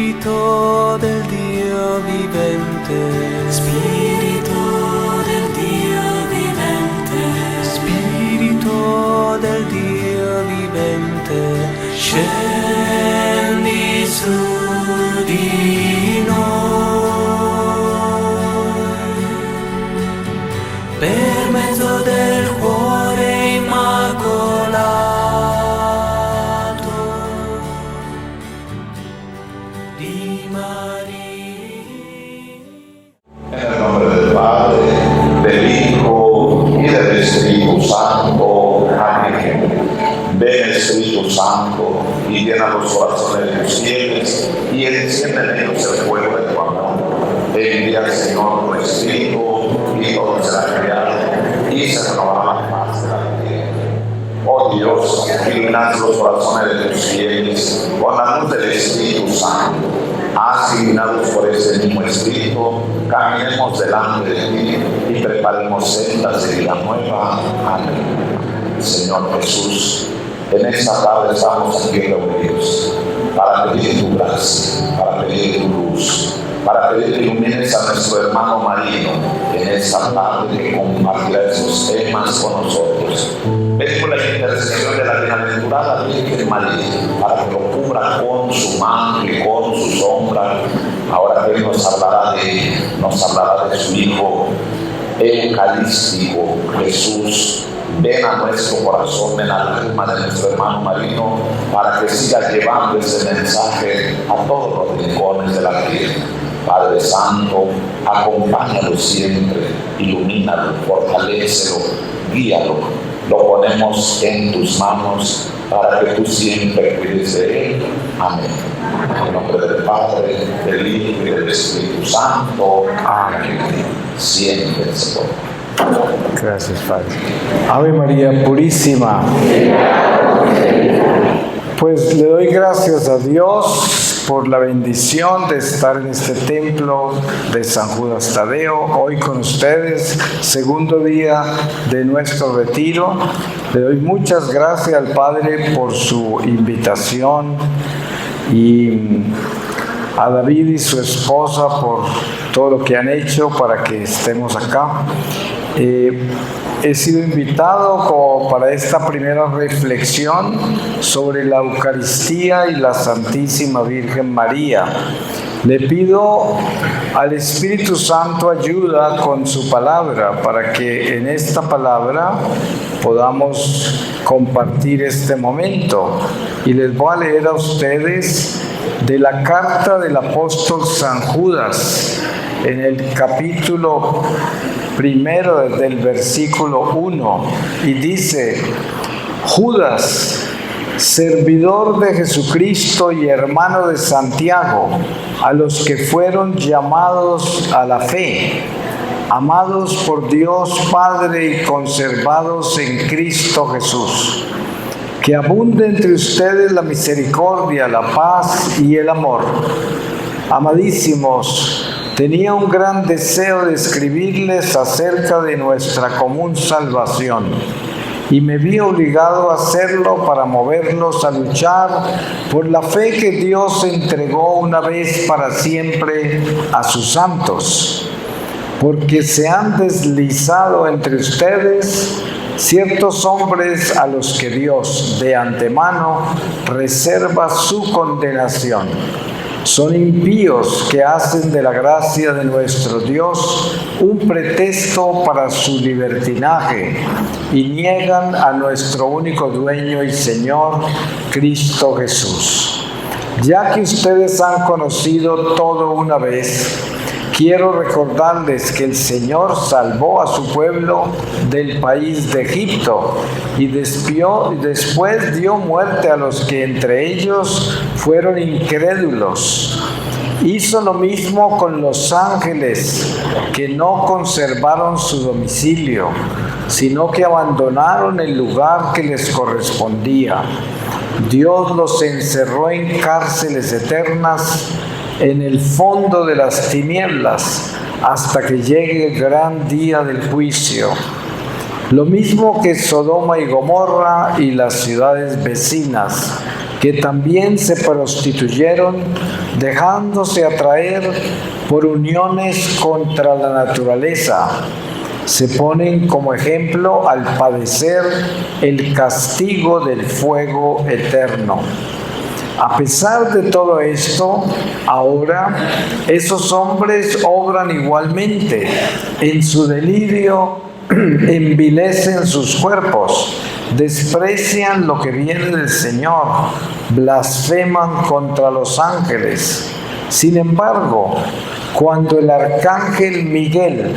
Espíritu del Dio vivente, Spirito del Dio vivente, Spirito del Dio vivente, scendi su di noi, per mezzo del cuore immacolato di Maria. En el nombre del Padre, del Hijo y del Espíritu Santo. Amén. Ven Espíritu Santo y llena los corazones de tus fieles y enciende en ellos el fuego de tu amor. Envía al Señor tu Espíritu y todo será creado y se renovará la paz de la tierra. Oh Dios, ilumina los corazones de tus fieles con la luz del Espíritu Santo. Haz iluminados por ese mismo Espíritu, caminemos delante de ti y preparemos sendas de vida nueva. Amén. Señor Jesús, en esta tarde estamos aquí reunidos para pedir tu gracia, para pedir tu luz, para pedir que ilumines a nuestro hermano Marino en esta tarde que compartirá esos temas con nosotros. Ven por la intercesión de la bienaventurada Virgen María para que lo cubra con su manto y con su sombra. Ahora que nos hablará de su Hijo eucarístico, Jesús. Ven a nuestro corazón, ven al alma de nuestro hermano Marino para que siga llevando ese mensaje a todos los rincones de la tierra. Padre Santo, acompáñalo siempre, ilumínalo, fortalécelo, guíalo. Lo ponemos en tus manos para que tú siempre cuides de él. Amén. En el nombre del Padre, del Hijo y del Espíritu Santo. Amén. Siéntense, por favor. Gracias, Padre. Ave María Purísima. Pues le doy gracias a Dios por la bendición de estar en este templo de San Judas Tadeo, hoy con ustedes, segundo día de nuestro retiro. Le doy muchas gracias al Padre por su invitación y a David y su esposa por todo lo que han hecho para que estemos acá. He sido invitado como para esta primera reflexión sobre la Eucaristía y la Santísima Virgen María. Le pido al Espíritu Santo ayuda con su palabra para que en esta palabra podamos compartir este momento. Y les voy a leer a ustedes de la carta del apóstol San Judas en el capítulo primero desde el versículo 1 y dice: Judas, servidor de Jesucristo y hermano de Santiago, a los que fueron llamados a la fe, amados por Dios Padre y conservados en Cristo Jesús. Que abunde entre ustedes la misericordia, la paz y el amor. Amadísimos, tenía un gran deseo de escribirles acerca de nuestra común salvación y me vi obligado a hacerlo para moverlos a luchar por la fe que Dios entregó una vez para siempre a sus santos. Porque se han deslizado entre ustedes ciertos hombres a los que Dios de antemano reserva su condenación. Son impíos que hacen de la gracia de nuestro Dios un pretexto para su libertinaje y niegan a nuestro único dueño y Señor, Cristo Jesús. Ya que ustedes han conocido todo una vez, quiero recordarles que el Señor salvó a su pueblo del país de Egipto y después dio muerte a los que entre ellos fueron incrédulos. Hizo lo mismo con los ángeles que no conservaron su domicilio, sino que abandonaron el lugar que les correspondía. Dios los encerró en cárceles eternas en el fondo de las tinieblas hasta que llegue el gran día del juicio. Lo mismo que Sodoma y Gomorra y las ciudades vecinas. que también se prostituyeron, dejándose atraer por uniones contra la naturaleza. Se ponen como ejemplo al padecer el castigo del fuego eterno. A pesar de todo esto, ahora esos hombres obran igualmente. En su delirio envilecen sus cuerpos, desprecian lo que viene del Señor, blasfeman contra los ángeles. Sin embargo, cuando el arcángel Miguel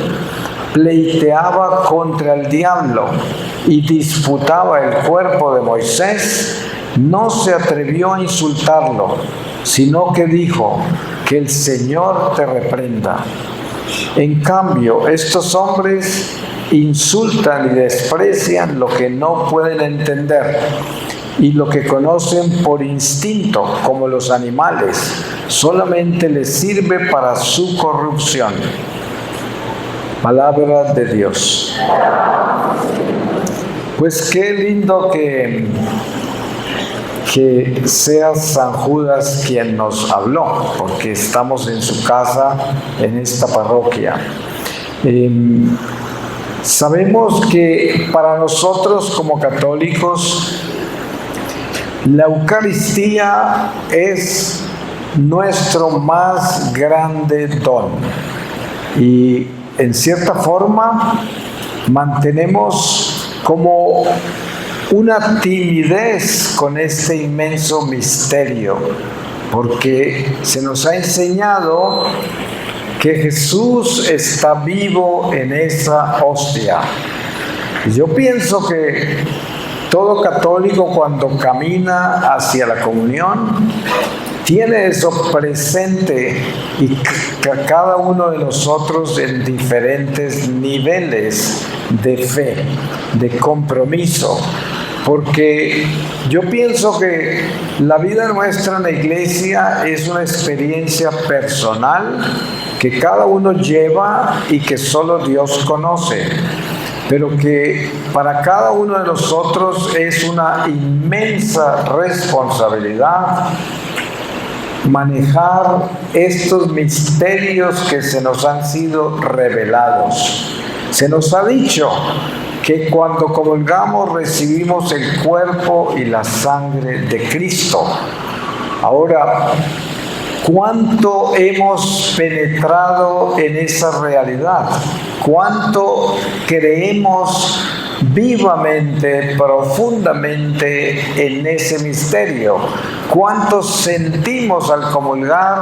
pleiteaba contra el diablo y disputaba el cuerpo de Moisés, no se atrevió a insultarlo, sino que dijo: que el Señor te reprenda. En cambio, estos hombres insultan y desprecian lo que no pueden entender y lo que conocen por instinto, como los animales, solamente les sirve para su corrupción. Palabra de Dios. Pues qué lindo que sea San Judas quien nos habló, porque estamos en su casa, en esta parroquia. Sabemos que para nosotros como católicos, la Eucaristía es nuestro más grande don. Y en cierta forma mantenemos como una timidez con este inmenso misterio, porque se nos ha enseñado que Jesús está vivo en esa hostia. Yo pienso que todo católico, cuando camina hacia la comunión, tiene eso presente, y cada uno de nosotros en diferentes niveles de fe, de compromiso. Porque yo pienso que la vida nuestra en la iglesia es una experiencia personal que cada uno lleva y que solo Dios conoce, pero que para cada uno de nosotros es una inmensa responsabilidad manejar estos misterios que se nos han sido revelados. Se nos ha dicho que cuando comulgamos recibimos el cuerpo y la sangre de Cristo. Ahora, ¿cuánto hemos penetrado en esa realidad? ¿Cuánto creemos vivamente, profundamente en ese misterio? ¿Cuánto sentimos al comulgar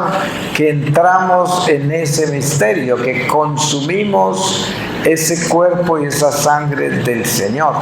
que entramos en ese misterio, que consumimos ese cuerpo y esa sangre del Señor?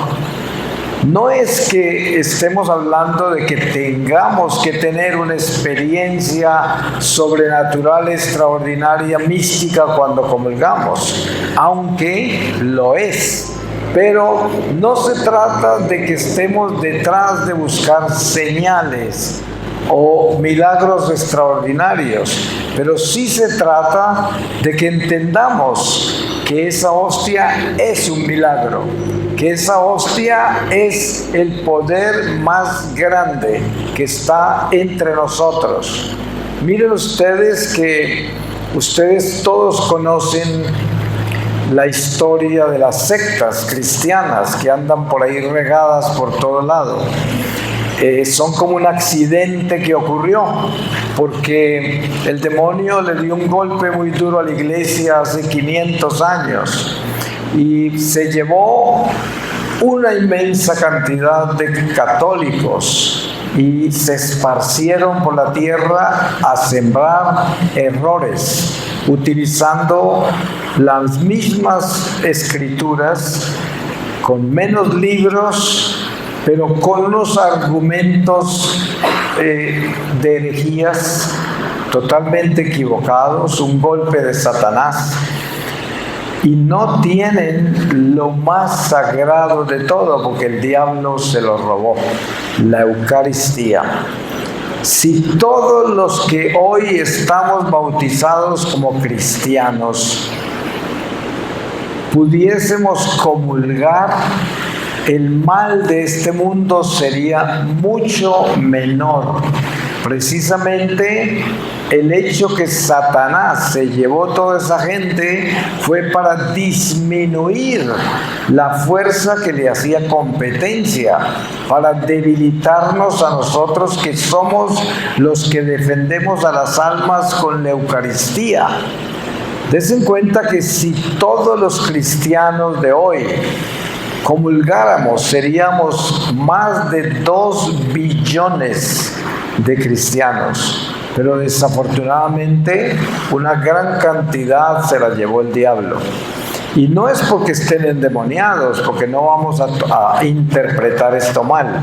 No es que estemos hablando de que tengamos que tener una experiencia sobrenatural, extraordinaria, mística cuando comulgamos, aunque lo es. Pero no se trata de que estemos detrás de buscar señales o milagros extraordinarios, pero sí se trata de que entendamos que esa hostia es un milagro, que esa hostia es el poder más grande que está entre nosotros. Miren ustedes que ustedes todos conocen la historia de las sectas cristianas que andan por ahí regadas por todo lado. Son como un accidente que ocurrió, porque el demonio le dio un golpe muy duro a la iglesia hace 500 años y se llevó una inmensa cantidad de católicos y se esparcieron por la tierra a sembrar errores, utilizando las mismas escrituras, con menos libros, pero con unos argumentos de herejías totalmente equivocados, un golpe de Satanás, y no tienen lo más sagrado de todo, porque el diablo se lo robó, la Eucaristía. Si todos los que hoy estamos bautizados como cristianos pudiésemos comulgar el mal de este mundo sería mucho menor. Precisamente el hecho que Satanás se llevó toda esa gente fue para disminuir la fuerza que le hacía competencia, para debilitarnos a nosotros que somos los que defendemos a las almas con la Eucaristía. Des en cuenta que si todos los cristianos de hoy comulgáramos, seríamos más de 2 billones de cristianos, pero desafortunadamente una gran cantidad se la llevó el diablo. Y no es porque estén endemoniados, porque no vamos a interpretar esto mal,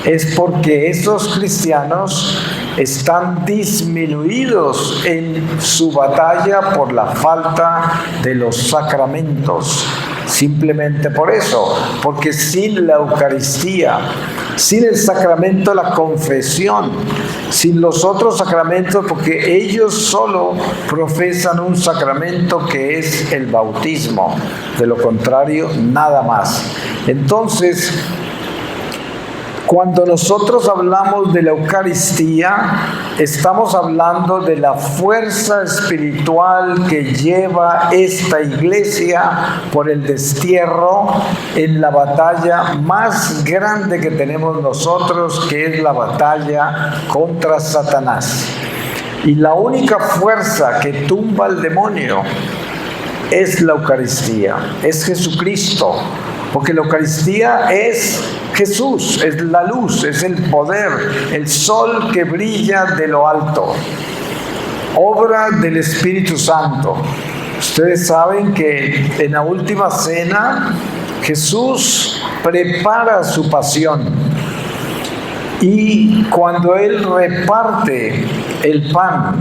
es porque esos cristianos están disminuidos en su batalla por la falta de los sacramentos. Simplemente por eso, porque sin la Eucaristía, sin el sacramento de la confesión, sin los otros sacramentos, porque ellos solo profesan un sacramento que es el bautismo, de lo contrario, nada más. Entonces, cuando nosotros hablamos de la Eucaristía, estamos hablando de la fuerza espiritual que lleva esta iglesia por el destierro en la batalla más grande que tenemos nosotros, que es la batalla contra Satanás. Y la única fuerza que tumba al demonio es la Eucaristía, es Jesucristo. Porque la Eucaristía es Jesús, es la luz, es el poder, el sol que brilla de lo alto. Obra del Espíritu Santo. Ustedes saben que en la última cena Jesús prepara su pasión. Y cuando Él reparte el pan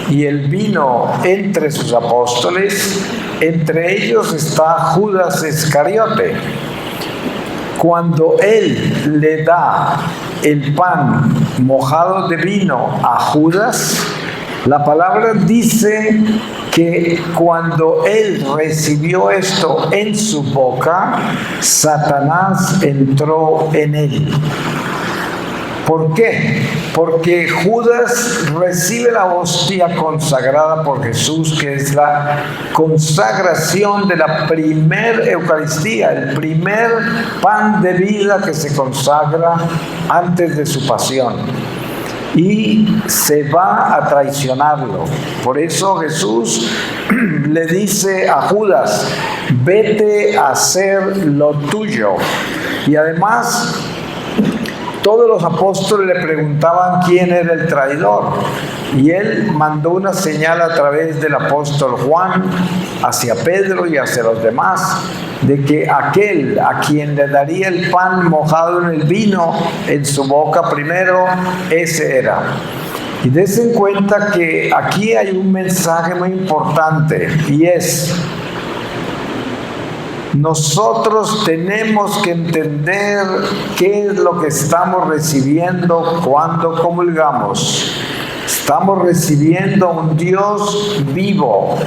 y el vino entre sus apóstoles, entre ellos está Judas Iscariote. Cuando Él le da el pan mojado de vino a Judas, la palabra dice que cuando Él recibió esto en su boca, Satanás entró en Él. ¿Por qué? Porque Judas recibe la hostia consagrada por Jesús, que es la consagración de la primer Eucaristía, el primer pan de vida que se consagra antes de su pasión. Y se va a traicionarlo. Por eso Jesús le dice a Judas, vete a hacer lo tuyo. Y además, todos los apóstoles le preguntaban quién era el traidor, y él mandó una señal a través del apóstol Juan hacia Pedro y hacia los demás, de que aquel a quien le daría el pan mojado en el vino en su boca primero, ese era. Y des en cuenta que aquí hay un mensaje muy importante, y es: nosotros tenemos que entender qué es lo que estamos recibiendo cuando comulgamos. Estamos recibiendo un Dios vivo.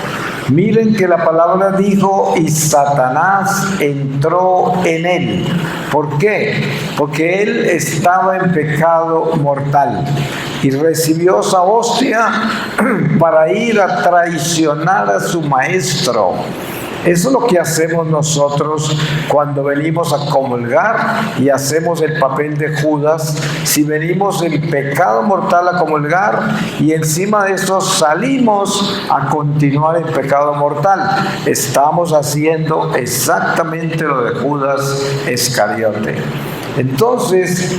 Miren que la palabra dijo, y Satanás entró en él. ¿Por qué? Porque él estaba en pecado mortal y recibió esa hostia para ir a traicionar a su maestro. Eso es lo que hacemos nosotros cuando venimos a comulgar y hacemos el papel de Judas. Si venimos en pecado mortal a comulgar y encima de eso salimos a continuar el pecado mortal, estamos haciendo exactamente lo de Judas Iscariote. Entonces,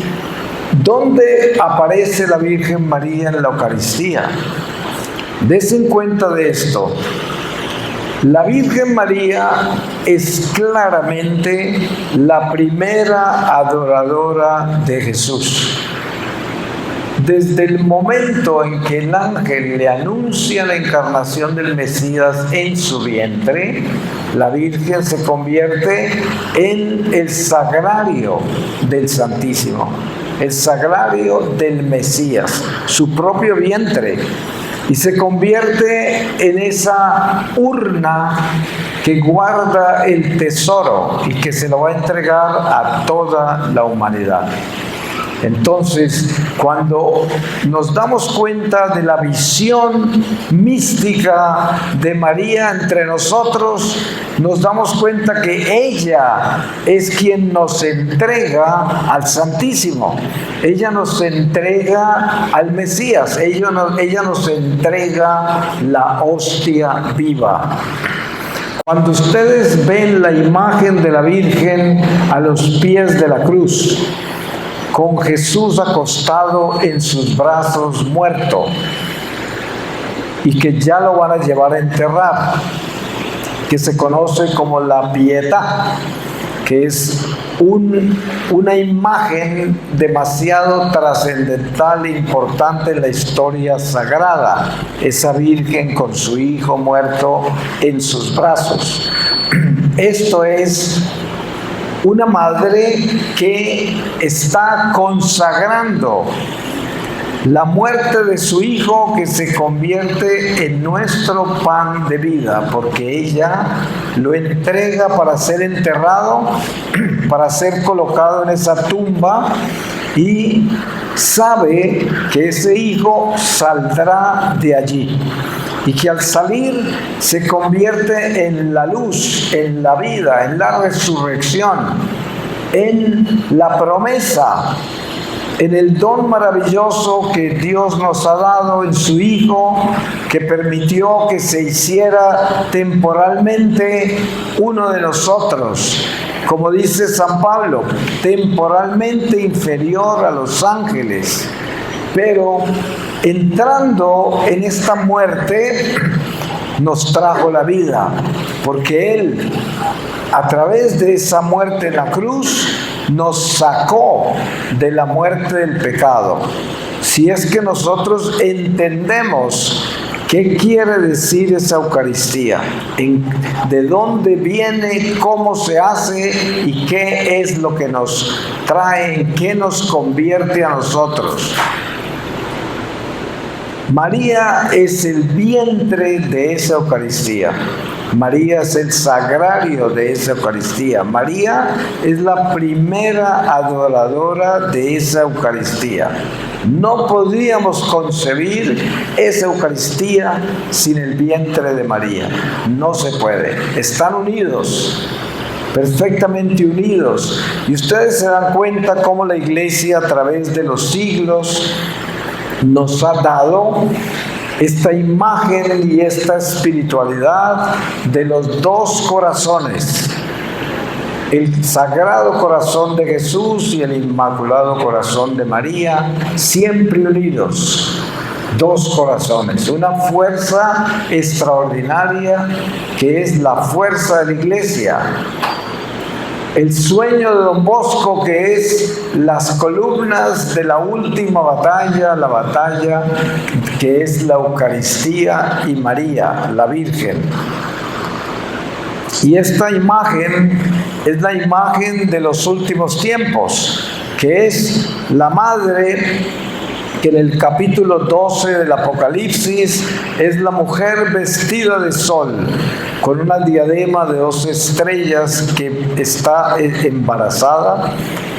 ¿dónde aparece la Virgen María en la Eucaristía? Des en cuenta de esto. La Virgen María es claramente la primera adoradora de Jesús. Desde el momento en que el ángel le anuncia la encarnación del Mesías en su vientre, la Virgen se convierte en el sagrario del Santísimo, el sagrario del Mesías, su propio vientre. Y se convierte en esa urna que guarda el tesoro y que se lo va a entregar a toda la humanidad. Entonces, cuando nos damos cuenta de la visión mística de María entre nosotros, nos damos cuenta que ella es quien nos entrega al Santísimo. Ella nos entrega al Mesías. Ella nos entrega la hostia viva. Cuando ustedes ven la imagen de la Virgen a los pies de la cruz, con Jesús acostado en sus brazos muerto, y que ya lo van a llevar a enterrar, que se conoce como la Pietà, que es una imagen demasiado trascendental e importante en la historia sagrada, esa Virgen con su hijo muerto en sus brazos. Esto es una madre que está consagrando la muerte de su hijo, que se convierte en nuestro pan de vida, porque ella lo entrega para ser enterrado, para ser colocado en esa tumba, y sabe que ese hijo saldrá de allí y que al salir se convierte en la luz, en la vida, en la resurrección, en la promesa, en el don maravilloso que Dios nos ha dado en su Hijo, que permitió que se hiciera temporalmente uno de nosotros. Como dice San Pablo, temporalmente inferior a los ángeles, pero entrando en esta muerte nos trajo la vida, porque Él, a través de esa muerte en la cruz, nos sacó de la muerte del pecado. Si es que nosotros entendemos qué quiere decir esa Eucaristía, de dónde viene, cómo se hace y qué es lo que nos trae, en qué nos convierte a nosotros. María es el vientre de esa Eucaristía. María es el sagrario de esa Eucaristía. María es la primera adoradora de esa Eucaristía. No podríamos concebir esa Eucaristía sin el vientre de María. No se puede. Están unidos, perfectamente unidos. Y ustedes se dan cuenta cómo la Iglesia a través de los siglos nos ha dado esta imagen y esta espiritualidad de los dos corazones, el Sagrado Corazón de Jesús y el Inmaculado Corazón de María, siempre unidos. Dos corazones, una fuerza extraordinaria que es la fuerza de la Iglesia. El sueño de Don Bosco, que es las columnas de la última batalla, la batalla que es la Eucaristía y María, la Virgen. Y esta imagen es la imagen de los últimos tiempos, que es la Madre, que en el capítulo 12 del Apocalipsis es la mujer vestida de sol, con una diadema de 12 estrellas, que está embarazada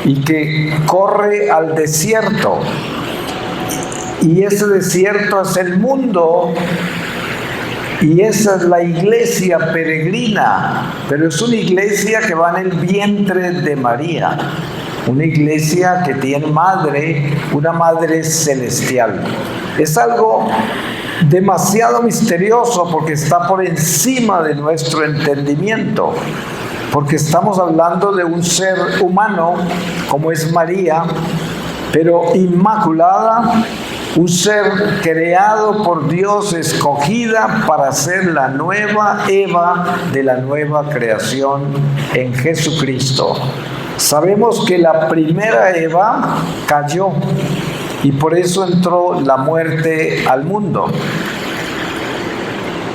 y que corre al desierto. Y ese desierto es el mundo, y esa es la iglesia peregrina, pero es una iglesia que va en el vientre de María. Una iglesia que tiene madre, una madre celestial. Es algo demasiado misterioso porque está por encima de nuestro entendimiento, porque estamos hablando de un ser humano como es María, pero inmaculada, un ser creado por Dios, escogida para ser la nueva Eva de la nueva creación en Jesucristo. Sabemos que la primera Eva cayó y por eso entró la muerte al mundo.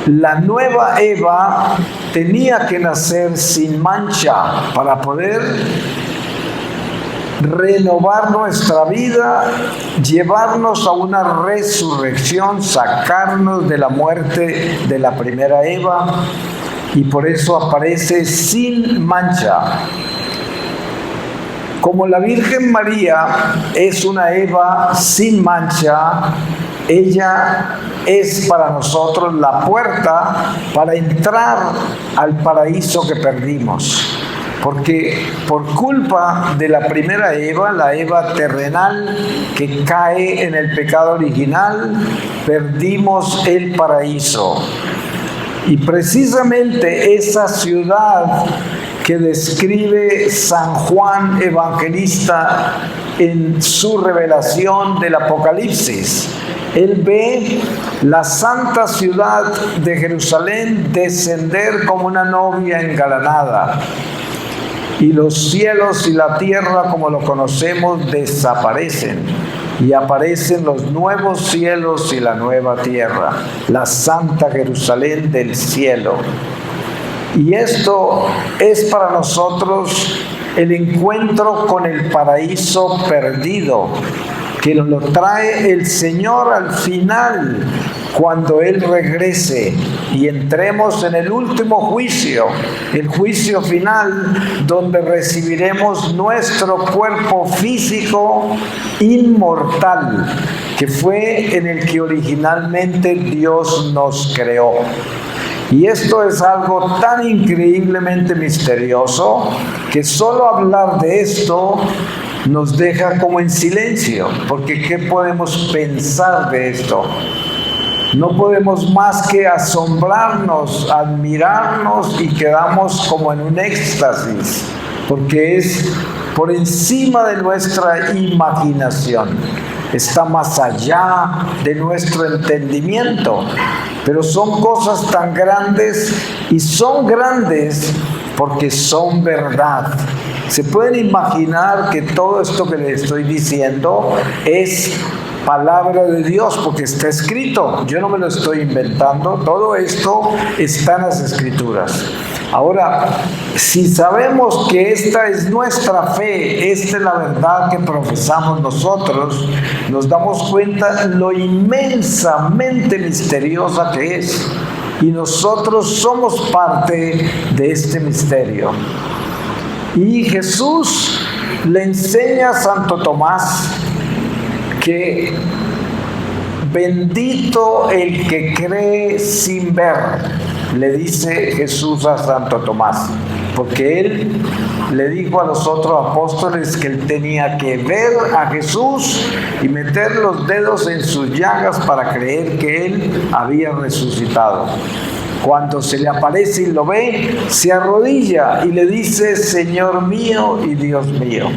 La nueva Eva tenía que nacer sin mancha para poder renovar nuestra vida, llevarnos a una resurrección, sacarnos de la muerte de la primera Eva y por eso aparece sin mancha. Como la Virgen María es una Eva sin mancha, ella es para nosotros la puerta para entrar al paraíso que perdimos. Porque por culpa de la primera Eva, la Eva terrenal que cae en el pecado original, perdimos el paraíso. Y precisamente esa ciudad que describe San Juan Evangelista en su revelación del Apocalipsis. Él ve la santa ciudad de Jerusalén descender como una novia engalanada. Y los cielos y la tierra como lo conocemos desaparecen. Y aparecen los nuevos cielos y la nueva tierra, la santa Jerusalén del cielo. Y esto es para nosotros el encuentro con el paraíso perdido, que nos lo trae el Señor al final, cuando Él regrese y entremos en el último juicio, el juicio final, donde recibiremos nuestro cuerpo físico inmortal, que fue en el que originalmente Dios nos creó. Y esto es algo tan increíblemente misterioso que solo hablar de esto nos deja como en silencio, porque ¿qué podemos pensar de esto? No podemos más que asombrarnos, admirarnos y quedamos como en un éxtasis, porque es por encima de nuestra imaginación. Está más allá de nuestro entendimiento, pero son cosas tan grandes y son grandes porque son verdad. ¿Se pueden imaginar que todo esto que les estoy diciendo es palabra de Dios? Porque está escrito, yo no me lo estoy inventando, todo esto está en las Escrituras. Ahora, si sabemos que esta es nuestra fe, esta es la verdad que profesamos nosotros, nos damos cuenta lo inmensamente misteriosa que es. Y nosotros somos parte de este misterio. Y Jesús le enseña a Santo Tomás que bendito el que cree sin ver, le dice Jesús a Santo Tomás, porque él le dijo a los otros apóstoles que él tenía que ver a Jesús y meter los dedos en sus llagas para creer que él había resucitado. Cuando se le aparece y lo ve, se arrodilla y le dice, Señor mío y Dios mío.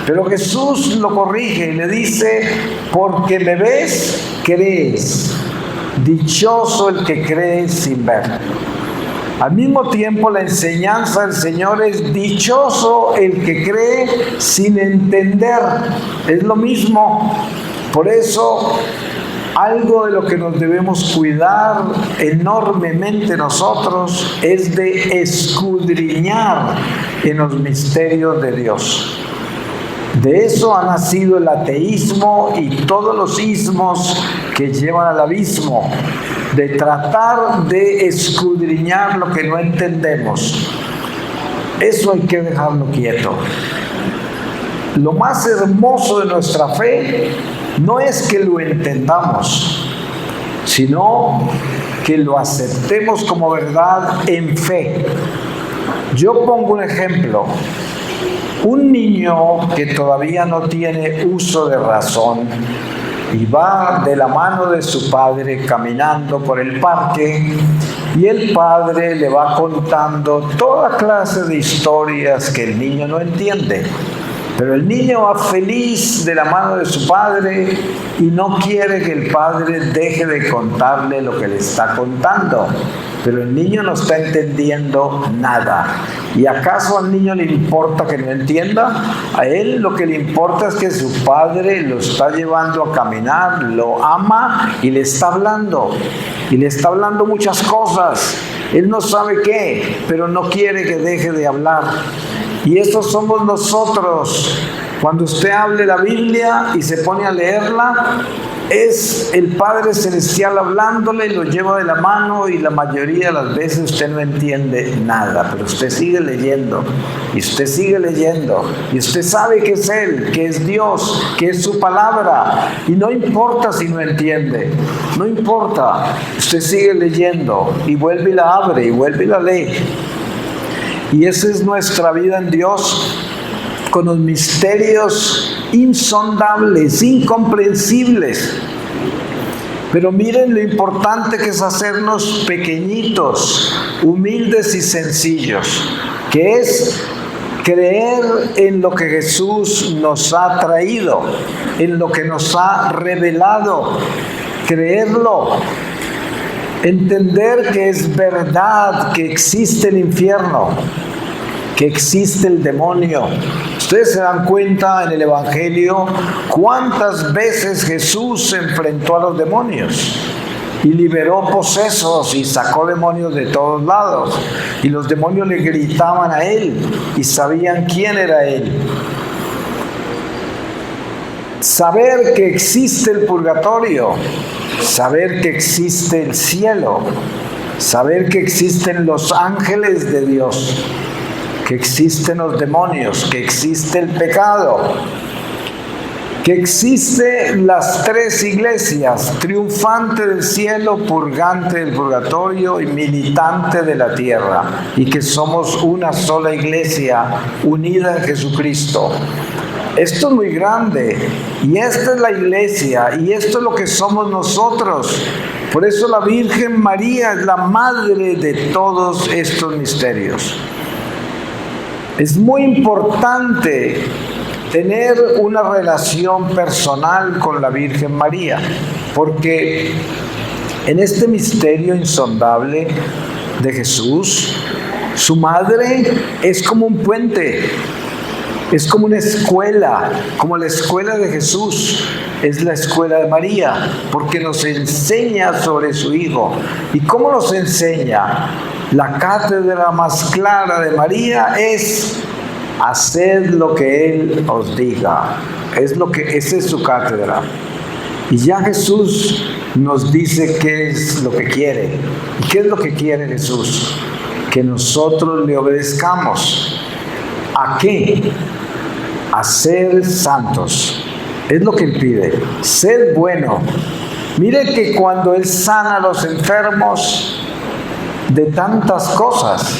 Pero Jesús lo corrige y le dice, porque me ves, crees. Dichoso el que cree sin ver. Al mismo tiempo, la enseñanza del Señor es dichoso el que cree sin entender. Es lo mismo. Por eso, algo de lo que nos debemos cuidar enormemente nosotros es de escudriñar en los misterios de Dios. De eso ha nacido el ateísmo y todos los ismos que llevan al abismo, de tratar de escudriñar lo que no entendemos. Eso hay que dejarlo quieto. Lo más hermoso de nuestra fe no es que lo entendamos, sino que lo aceptemos como verdad en fe. Yo pongo un ejemplo. Un niño que todavía no tiene uso de razón y va de la mano de su padre caminando por el parque, y el padre le va contando toda clase de historias que el niño no entiende. Pero el niño va feliz de la mano de su padre y no quiere que el padre deje de contarle lo que le está contando. Pero el niño no está entendiendo nada. ¿Y acaso al niño le importa que no entienda? A él lo que le importa es que su padre lo está llevando a caminar, lo ama y le está hablando. Y le está hablando muchas cosas. Él no sabe qué, pero no quiere que deje de hablar. Y estos somos nosotros. Cuando usted hable la Biblia y se pone a leerla, es el Padre Celestial hablándole, lo lleva de la mano y la mayoría de las veces usted no entiende nada, pero usted sigue leyendo y usted sigue leyendo y usted sabe que es Él, que es Dios, que es su palabra, y no importa si no entiende, no importa, usted sigue leyendo y vuelve y la abre y vuelve y la lee. Y esa es nuestra vida en Dios, con los misterios insondables, incomprensibles. Pero miren lo importante que es hacernos pequeñitos, humildes y sencillos, que es creer en lo que Jesús nos ha traído, en lo que nos ha revelado, creerlo, entender que es verdad, que existe el infierno, que existe el demonio. Ustedes se dan cuenta en el Evangelio cuántas veces Jesús se enfrentó a los demonios y liberó posesos y sacó demonios de todos lados, y los demonios le gritaban a Él y sabían quién era Él. Saber que existe el purgatorio, saber que existe el cielo, saber que existen los ángeles de Dios, que existen los demonios, que existe el pecado, que existen las tres iglesias, triunfante del cielo, purgante del purgatorio y militante de la tierra, y que somos una sola iglesia unida en Jesucristo. Esto es muy grande, y esta es la iglesia, y esto es lo que somos nosotros. Por eso la Virgen María es la madre de todos estos misterios. Es muy importante tener una relación personal con la Virgen María, porque en este misterio insondable de Jesús, su madre es como un puente, es como una escuela, como la escuela de Jesús, es la escuela de María, porque nos enseña sobre su Hijo. ¿Y cómo nos enseña? La cátedra más clara de María es: haced lo que Él os diga. Esa es su cátedra. Y ya Jesús nos dice qué es lo que quiere. ¿Y qué es lo que quiere Jesús? Que nosotros le obedezcamos. ¿A qué? A ser santos. Es lo que Él pide. Sed bueno. Mire que cuando Él sana a los enfermos de tantas cosas,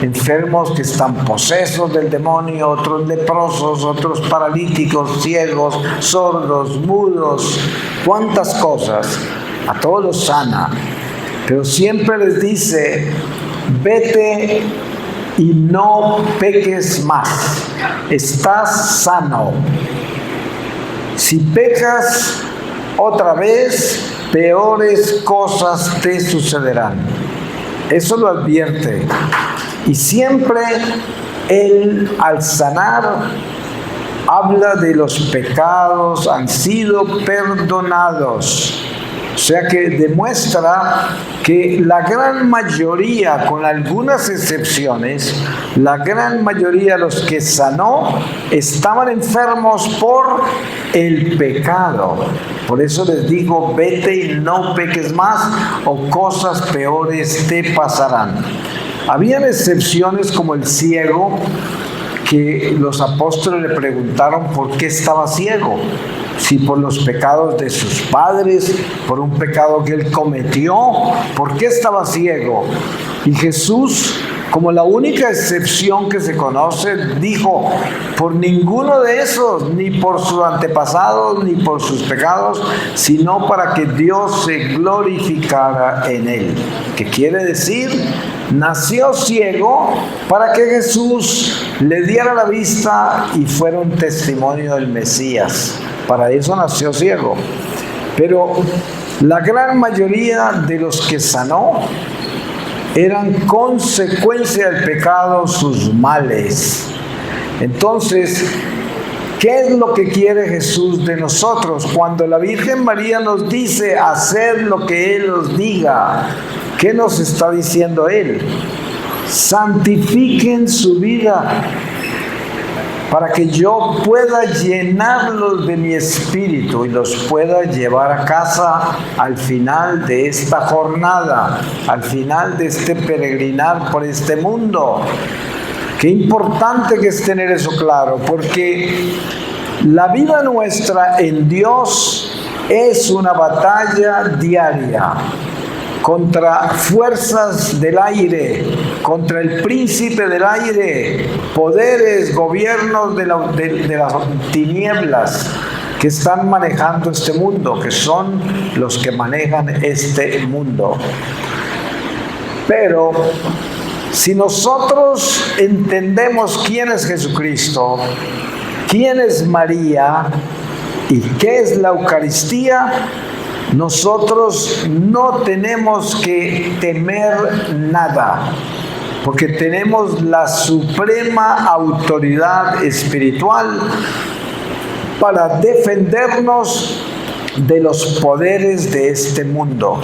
enfermos que están posesos del demonio, otros leprosos, otros paralíticos, ciegos, sordos, mudos, cuántas cosas, a todos los sana, pero siempre les dice: vete y no peques más, estás sano. Si pecas otra vez, peores cosas te sucederán. Eso lo advierte. Y siempre Él, al sanar, habla de los pecados han sido perdonados. O sea que demuestra que la gran mayoría, con algunas excepciones, la gran mayoría de los que sanó estaban enfermos por el pecado. Por eso les digo: vete y no peques más, o cosas peores te pasarán. Habían excepciones, como el ciego, que los apóstoles le preguntaron por qué estaba ciego. Si por los pecados de sus padres, por un pecado que él cometió, ¿por qué estaba ciego? Y Jesús, como la única excepción que se conoce, dijo: por ninguno de esos, ni por sus antepasados, ni por sus pecados, sino para que Dios se glorificara en él. ¿Qué quiere decir? Nació ciego para que Jesús le diera la vista y fuera un testimonio del Mesías. Para eso nació ciego. Pero la gran mayoría de los que sanó eran consecuencia del pecado, sus males. Entonces, ¿qué es lo que quiere Jesús de nosotros? Cuando la Virgen María nos dice: haced lo que Él os diga, ¿qué nos está diciendo Él? Santifiquen su vida. para que yo pueda llenarlos de mi espíritu y los pueda llevar a casa al final de esta jornada, al final de este peregrinar por este mundo. Qué importante que es tener eso claro, porque la vida nuestra en Dios es una batalla diaria contra fuerzas del aire, contra el príncipe del aire, poderes, gobiernos de las tinieblas que están manejando este mundo, que son los que manejan este mundo. Pero si nosotros entendemos quién es Jesucristo, quién es María y qué es la Eucaristía, nosotros no tenemos que temer nada, porque tenemos la suprema autoridad espiritual para defendernos de los poderes de este mundo.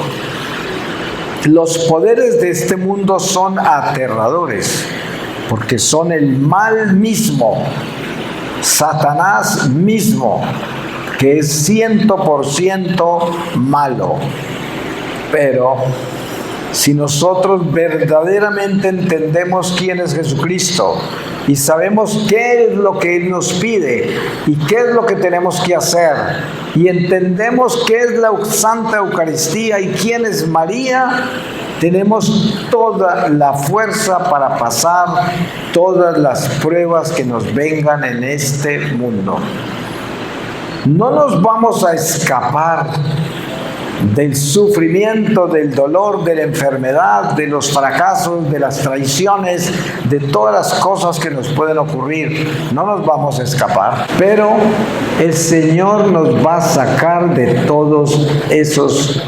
Los poderes de este mundo son aterradores, porque son el mal mismo, Satanás mismo, que es 100% malo. Pero si nosotros verdaderamente entendemos quién es Jesucristo y sabemos qué es lo que Él nos pide y qué es lo que tenemos que hacer, y entendemos qué es la Santa Eucaristía y quién es María, tenemos toda la fuerza para pasar todas las pruebas que nos vengan en este mundo. No nos vamos a escapar del sufrimiento, del dolor, de la enfermedad, de los fracasos, de las traiciones, de todas las cosas que nos pueden ocurrir. No nos vamos a escapar, pero el Señor nos va a sacar de todos esos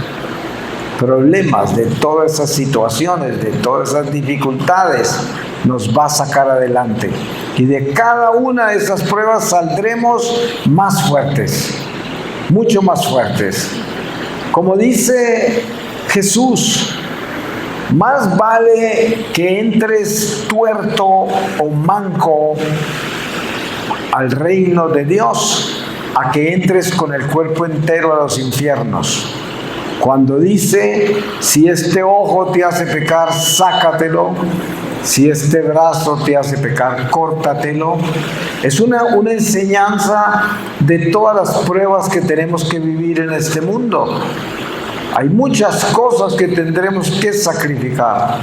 problemas, de todas esas situaciones, de todas esas dificultades. Nos va a sacar adelante. Y de cada una de esas pruebas saldremos más fuertes, mucho más fuertes. Como dice Jesús, más vale que entres tuerto o manco al reino de Dios a que entres con el cuerpo entero a los infiernos. Cuando dice, si este ojo te hace pecar, sácatelo. Si este brazo te hace pecar, córtatelo. Es una enseñanza de todas las pruebas que tenemos que vivir en este mundo. Hay muchas cosas que tendremos que sacrificar.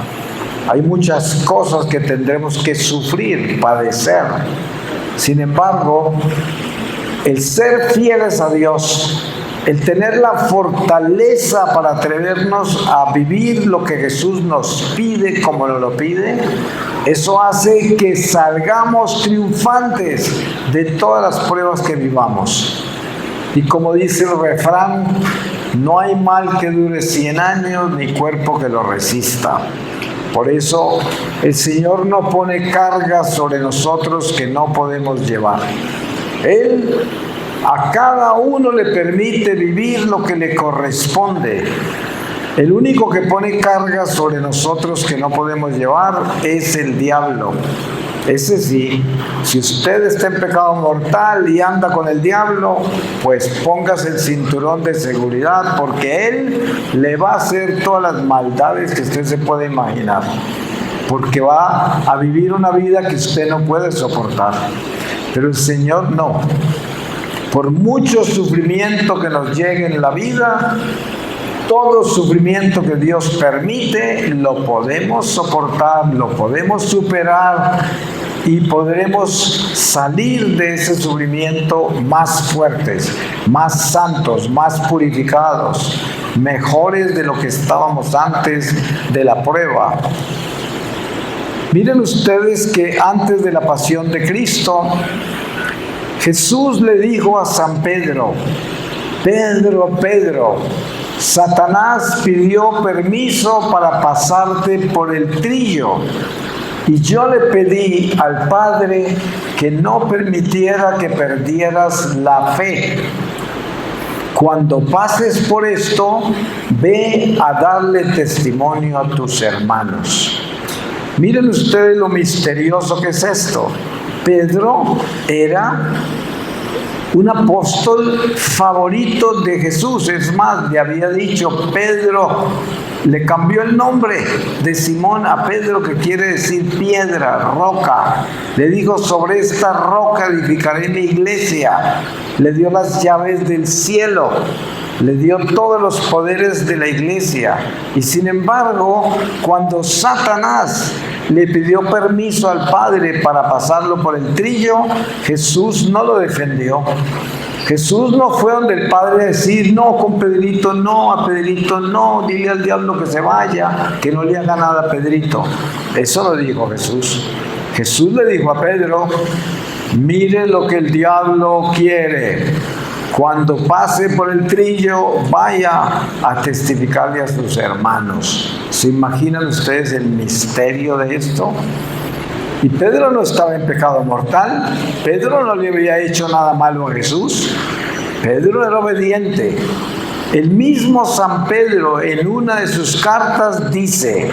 Hay muchas cosas que tendremos que sufrir, padecer. Sin embargo, el ser fieles a Dios, el tener la fortaleza para atrevernos a vivir lo que Jesús nos pide como nos lo pide, eso hace que salgamos triunfantes de todas las pruebas que vivamos. Y como dice el refrán, no hay mal que dure 100 años ni cuerpo que lo resista. Por eso el Señor no pone cargas sobre nosotros que no podemos llevar. Él a cada uno le permite vivir lo que le corresponde. El único que pone cargas sobre nosotros que no podemos llevar es el diablo. Ese sí, si usted está en pecado mortal y anda con el diablo, pues póngase el cinturón de seguridad, porque él le va a hacer todas las maldades que usted se puede imaginar, porque va a vivir una vida que usted no puede soportar. Pero el Señor no. Por mucho sufrimiento que nos llegue en la vida, todo sufrimiento que Dios permite, lo podemos soportar, lo podemos superar y podremos salir de ese sufrimiento más fuertes, más santos, más purificados, mejores de lo que estábamos antes de la prueba. Miren ustedes que antes de la pasión de Cristo, Jesús le dijo a San Pedro, Pedro, Pedro, Satanás pidió permiso para pasarte por el trillo, y yo le pedí al Padre que no permitiera que perdieras la fe. Cuando pases por esto, ve a darle testimonio a tus hermanos. Miren ustedes lo misterioso que es esto. Pedro era un apóstol favorito de Jesús. Es más, le había dicho Pedro, le cambió el nombre de Simón a Pedro, que quiere decir piedra, roca. Le dijo, sobre esta roca edificaré mi iglesia. Le dio las llaves del cielo. Le dio todos los poderes de la iglesia. Y sin embargo, cuando Satanás le pidió permiso al Padre para pasarlo por el trillo, Jesús no lo defendió. Jesús no fue donde el Padre a decir, no, con Pedrito no, a Pedrito no, dile al diablo que se vaya, que no le haga nada a Pedrito. Eso no dijo Jesús. Jesús le dijo a Pedro, mire lo que el diablo quiere. Cuando pase por el trillo, vaya a testificarle a sus hermanos. ¿Se imaginan ustedes el misterio de esto? Y Pedro no estaba en pecado mortal. Pedro no le había hecho nada malo a Jesús. Pedro era obediente. El mismo San Pedro en una de sus cartas dice,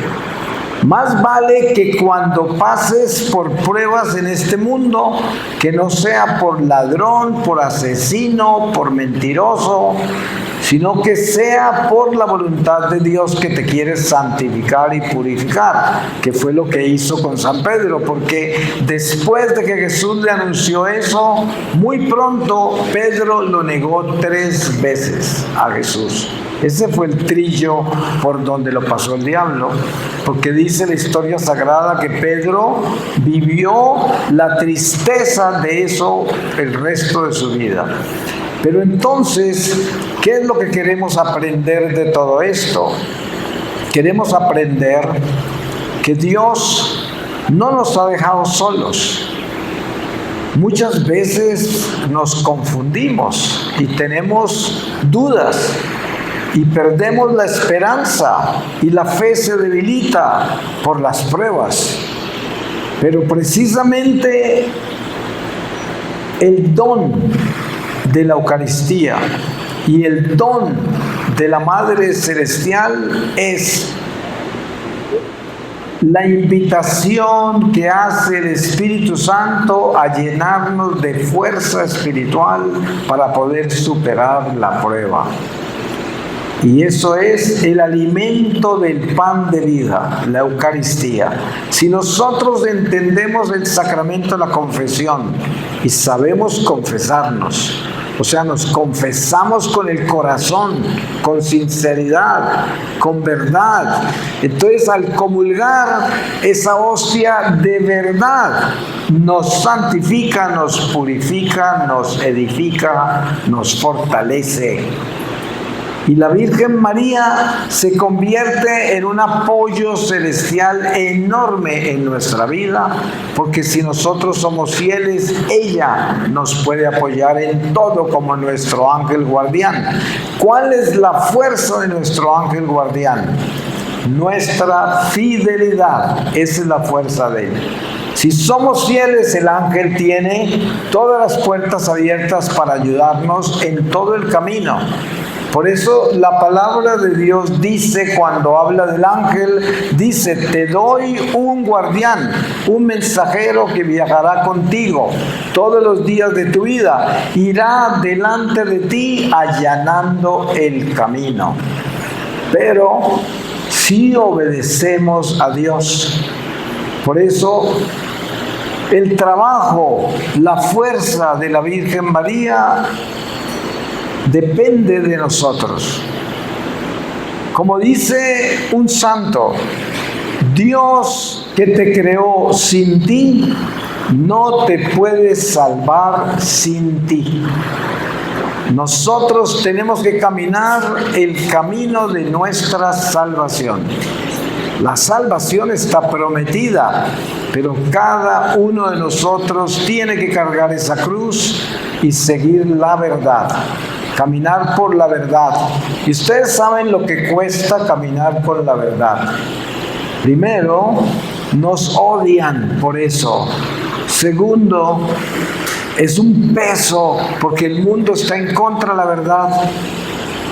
más vale que cuando pases por pruebas en este mundo, que no sea por ladrón, por asesino, por mentiroso, sino que sea por la voluntad de Dios que te quiere santificar y purificar, que fue lo que hizo con San Pedro, porque después de que Jesús le anunció eso, muy pronto Pedro lo negó 3 veces a Jesús. Ese fue el trillo por donde lo pasó el diablo, porque dice la historia sagrada que Pedro vivió la tristeza de eso el resto de su vida. Pero entonces, ¿qué es lo que queremos aprender de todo esto? Queremos aprender que Dios no nos ha dejado solos. Muchas veces nos confundimos y tenemos dudas y perdemos la esperanza y la fe se debilita por las pruebas. Pero precisamente el don de la Eucaristía y el don de la Madre Celestial es la invitación que hace el Espíritu Santo a llenarnos de fuerza espiritual para poder superar la prueba. Y eso es el alimento del pan de vida, la Eucaristía. Si nosotros entendemos el sacramento de la confesión y sabemos confesarnos, o sea, nos confesamos con el corazón, con sinceridad, con verdad. Entonces, al comulgar esa hostia de verdad, nos santifica, nos purifica, nos edifica, nos fortalece. Y la Virgen María se convierte en un apoyo celestial enorme en nuestra vida, porque si nosotros somos fieles, ella nos puede apoyar en todo como nuestro ángel guardián. ¿Cuál es la fuerza de nuestro ángel guardián? Nuestra fidelidad. Esa es la fuerza de él. Si somos fieles, el ángel tiene todas las puertas abiertas para ayudarnos en todo el camino. Por eso la palabra de Dios dice, cuando habla del ángel, dice, te doy un guardián, un mensajero que viajará contigo todos los días de tu vida, irá delante de ti allanando el camino. Pero si obedecemos a Dios, por eso el trabajo, la fuerza de la Virgen María depende de nosotros. Como dice un santo, Dios que te creó sin ti, no te puede salvar sin ti. Nosotros tenemos que caminar el camino de nuestra salvación. La salvación está prometida, pero cada uno de nosotros tiene que cargar esa cruz y seguir la verdad. Caminar por la verdad. Y ustedes saben lo que cuesta caminar por la verdad. Primero, nos odian por eso. Segundo, es un peso porque el mundo está en contra de la verdad.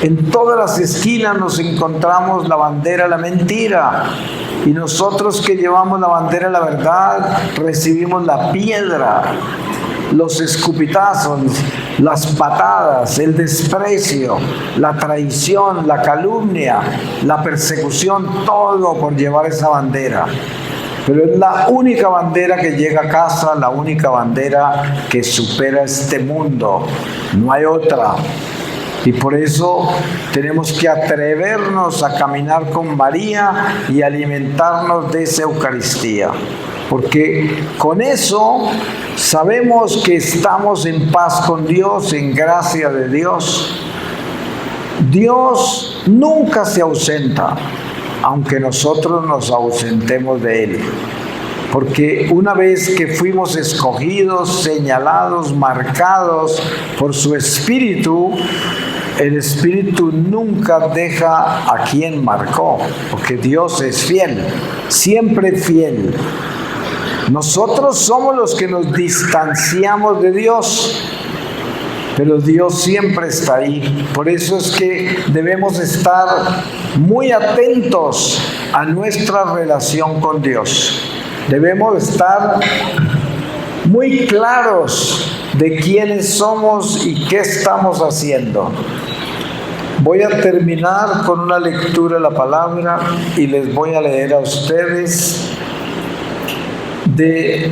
En todas las esquinas nos encontramos la bandera de la mentira. Y nosotros que llevamos la bandera de la verdad, recibimos la piedra, los escupitazos, las patadas, el desprecio, la traición, la calumnia, la persecución, todo por llevar esa bandera. Pero es la única bandera que llega a casa, la única bandera que supera este mundo. No hay otra. Y por eso tenemos que atrevernos a caminar con María y alimentarnos de esa Eucaristía. Porque con eso sabemos que estamos en paz con Dios, en gracia de Dios. Dios nunca se ausenta, aunque nosotros nos ausentemos de Él. Porque una vez que fuimos escogidos, señalados, marcados por su Espíritu, el Espíritu nunca deja a quien marcó, porque Dios es fiel, siempre fiel. Nosotros somos los que nos distanciamos de Dios, pero Dios siempre está ahí. Por eso es que debemos estar muy atentos a nuestra relación con Dios. Debemos estar muy claros de quiénes somos y qué estamos haciendo. Voy a terminar con una lectura de la palabra y les voy a leer a ustedes de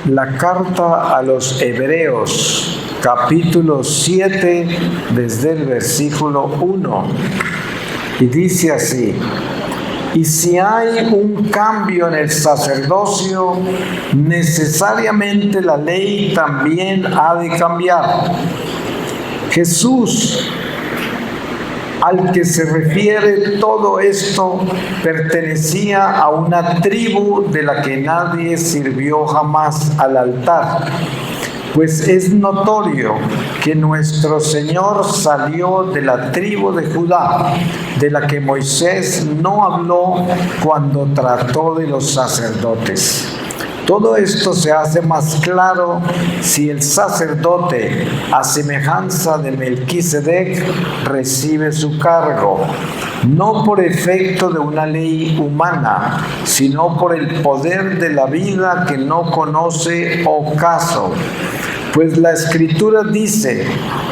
la carta a los Hebreos, capítulo 7, desde el versículo 1. Y dice así: y si hay un cambio en el sacerdocio, necesariamente la ley también ha de cambiar. Jesús, al que se refiere todo esto, pertenecía a una tribu de la que nadie sirvió jamás al altar. Pues es notorio que nuestro Señor salió de la tribu de Judá, de la que Moisés no habló cuando trató de los sacerdotes. Todo esto se hace más claro si el sacerdote, a semejanza de Melquisedec, recibe su cargo, no por efecto de una ley humana, sino por el poder de la vida que no conoce ocaso. Pues la Escritura dice: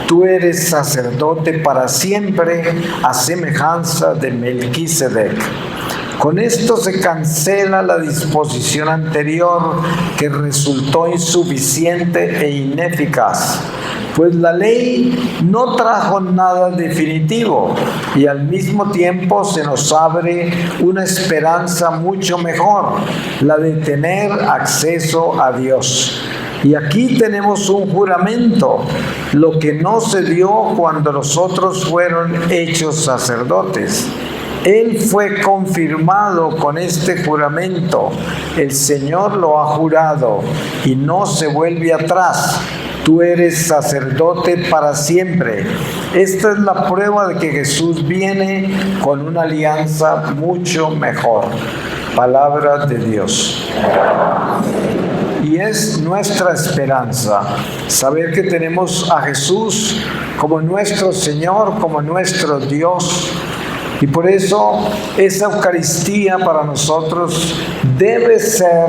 tú eres sacerdote para siempre, a semejanza de Melquisedec. Con esto se cancela la disposición anterior que resultó insuficiente e ineficaz, pues la ley no trajo nada definitivo y al mismo tiempo se nos abre una esperanza mucho mejor, la de tener acceso a Dios. Y aquí tenemos un juramento, lo que no se dio cuando los otros fueron hechos sacerdotes. Él fue confirmado con este juramento. El Señor lo ha jurado y no se vuelve atrás. Tú eres sacerdote para siempre. Esta es la prueba de que Jesús viene con una alianza mucho mejor. Palabra de Dios. Y es nuestra esperanza saber que tenemos a Jesús como nuestro Señor, como nuestro Dios. Y por eso esa Eucaristía para nosotros debe ser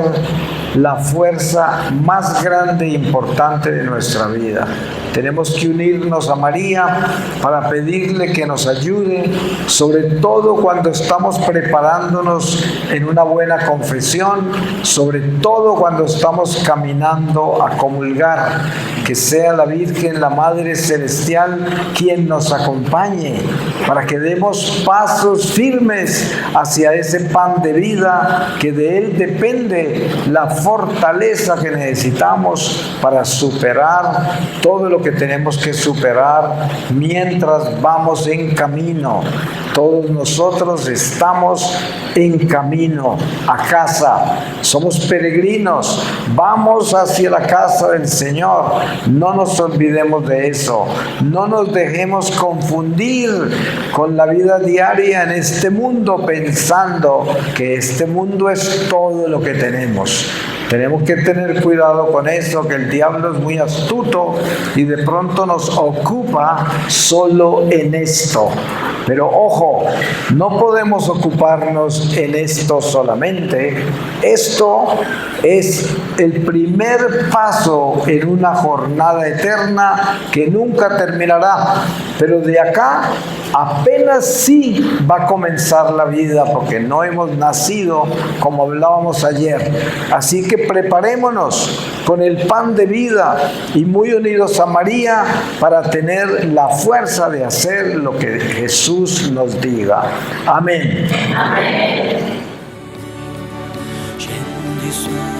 la fuerza más grande e importante de nuestra vida. Tenemos que unirnos a María para pedirle que nos ayude, sobre todo cuando estamos preparándonos en una buena confesión, sobre todo cuando estamos caminando a comulgar, que sea la Virgen, la Madre Celestial, quien nos acompañe para que demos pasos firmes hacia ese pan de vida, que de Él depende la fortaleza que necesitamos para superar todo lo que tenemos que superar mientras vamos en camino. Todos nosotros estamos en camino a casa. Somos peregrinos. Vamos hacia la casa del Señor. No nos olvidemos de eso. No nos dejemos confundir con la vida diaria en este mundo pensando que este mundo es todo lo que tenemos. Tenemos que tener cuidado con eso, que el diablo es muy astuto y de pronto nos ocupa solo en esto. Pero ojo, no podemos ocuparnos en esto solamente. Esto es el primer paso en una jornada eterna que nunca terminará. Pero de acá apenas sí va a comenzar la vida, porque no hemos nacido como hablábamos ayer. Así que preparémonos con el pan de vida y muy unidos a María para tener la fuerza de hacer lo que Jesús nos diga. Amén. Scendi su